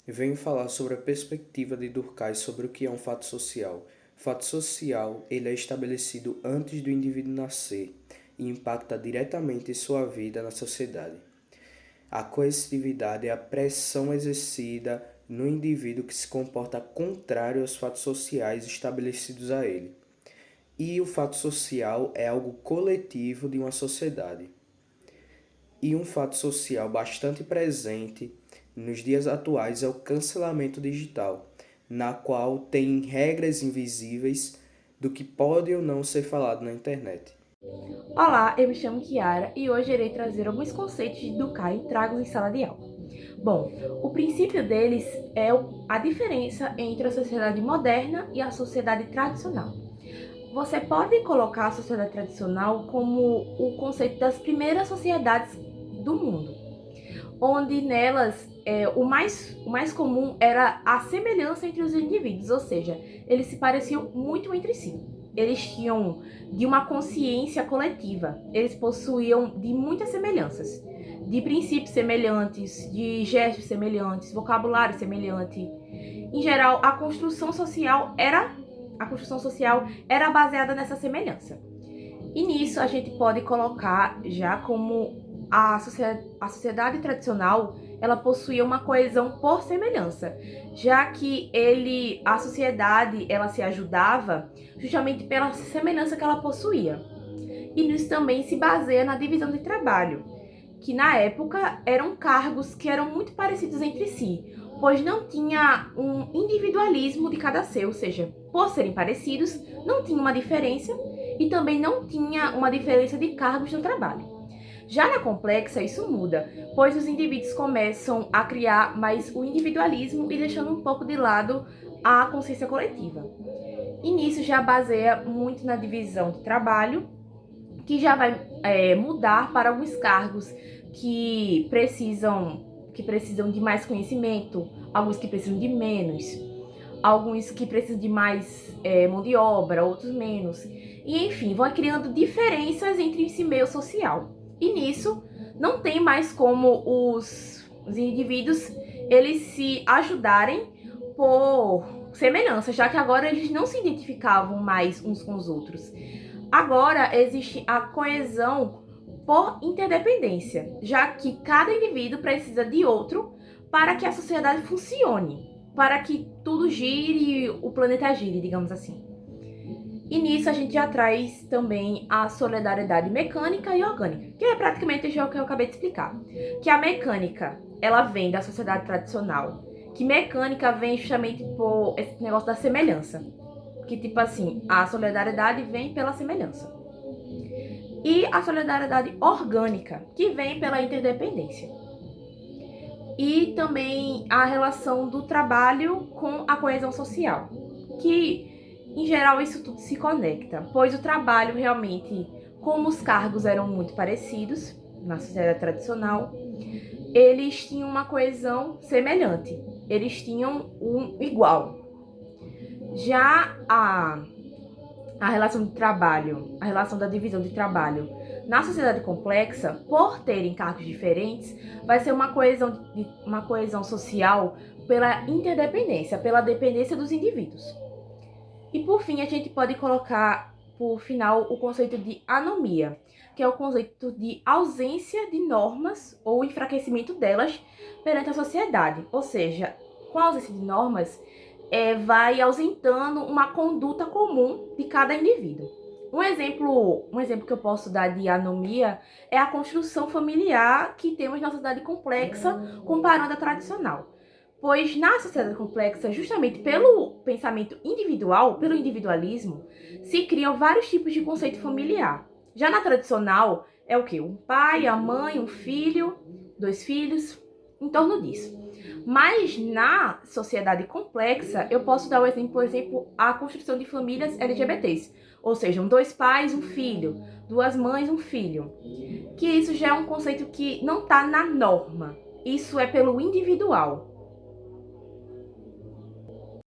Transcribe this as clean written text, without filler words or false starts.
Venho falar sobre a perspectiva de Durkheim sobre o que é um fato social. Fato social, ele é estabelecido antes do indivíduo nascer e impacta diretamente sua vida na sociedade. A coercitividade é a pressão exercida no indivíduo que se comporta contrário aos fatos sociais estabelecidos a ele. E o fato social é algo coletivo de uma sociedade. E um fato social bastante presente nos dias atuais é o cancelamento digital, na qual tem regras invisíveis do que pode ou não ser falado na internet. Olá, eu me chamo Kiara e hoje irei trazer alguns conceitos de Durkheim tragos em sala de aula. Bom, o princípio deles é a diferença entre a sociedade moderna e a sociedade tradicional. Você pode colocar a sociedade tradicional como o conceito das primeiras sociedades do mundo, onde nelas o mais comum era a semelhança entre os indivíduos, ou seja, eles se pareciam muito entre si. Eles tinham de uma consciência coletiva, eles possuíam de muitas semelhanças, de princípios semelhantes, de gestos semelhantes, vocabulário semelhante. Em geral, a construção social era baseada nessa semelhança. E nisso a gente pode colocar já como a sociedade tradicional, ela possuía uma coesão por semelhança, já que a sociedade, ela se ajudava justamente pela semelhança que ela possuía. E nisso também se baseia na divisão de trabalho, que na época eram cargos que eram muito parecidos entre si, pois não tinha um individualismo de cada ser, ou seja, por serem parecidos, não tinha uma diferença e também não tinha uma diferença de cargos no trabalho. Já na complexa, isso muda, pois os indivíduos começam a criar mais o individualismo e deixando um pouco de lado a consciência coletiva. E nisso já baseia muito na divisão de trabalho, que já vai mudar para alguns cargos que precisam de mais conhecimento, alguns que precisam de menos, alguns que precisam de mais mão de obra, outros menos. E enfim, vão criando diferenças entre esse meio social. E nisso não tem mais como os indivíduos eles se ajudarem por semelhança, já que agora eles não se identificavam mais uns com os outros. Agora existe a coesão por interdependência, já que cada indivíduo precisa de outro para que a sociedade funcione, para que tudo gire, o planeta gire, digamos assim. E nisso a gente já traz também a solidariedade mecânica e orgânica, que é praticamente o que eu acabei de explicar. Que a mecânica, ela vem da sociedade tradicional, que mecânica vem justamente por esse negócio da semelhança. Que tipo assim, a solidariedade vem pela semelhança. E a solidariedade orgânica, que vem pela interdependência. E também a relação do trabalho com a coesão social, que em geral isso tudo se conecta, pois o trabalho realmente, como os cargos eram muito parecidos na sociedade tradicional, eles tinham uma coesão semelhante, eles tinham um igual. Já a relação de trabalho, a relação da divisão de trabalho na sociedade complexa, por terem cargos diferentes, vai ser uma coesão social pela interdependência, pela dependência dos indivíduos. E por fim, a gente pode colocar, por final, o conceito de anomia, que é o conceito de ausência de normas ou enfraquecimento delas perante a sociedade. Ou seja, com a ausência de normas, vai ausentando uma conduta comum de cada indivíduo. Um exemplo que eu posso dar de anomia é a construção familiar que temos na sociedade complexa comparando a tradicional. Pois na sociedade complexa, justamente pelo pensamento individual, pelo individualismo, se criam vários tipos de conceito familiar. Já na tradicional, é o quê? Um pai, a mãe, um filho, dois filhos, em torno disso. Mas na sociedade complexa, eu posso dar o exemplo, por exemplo, a construção de famílias LGBTs. Ou seja, dois pais, um filho, duas mães, um filho. Que isso já é um conceito que não está na norma. Isso é pelo individual.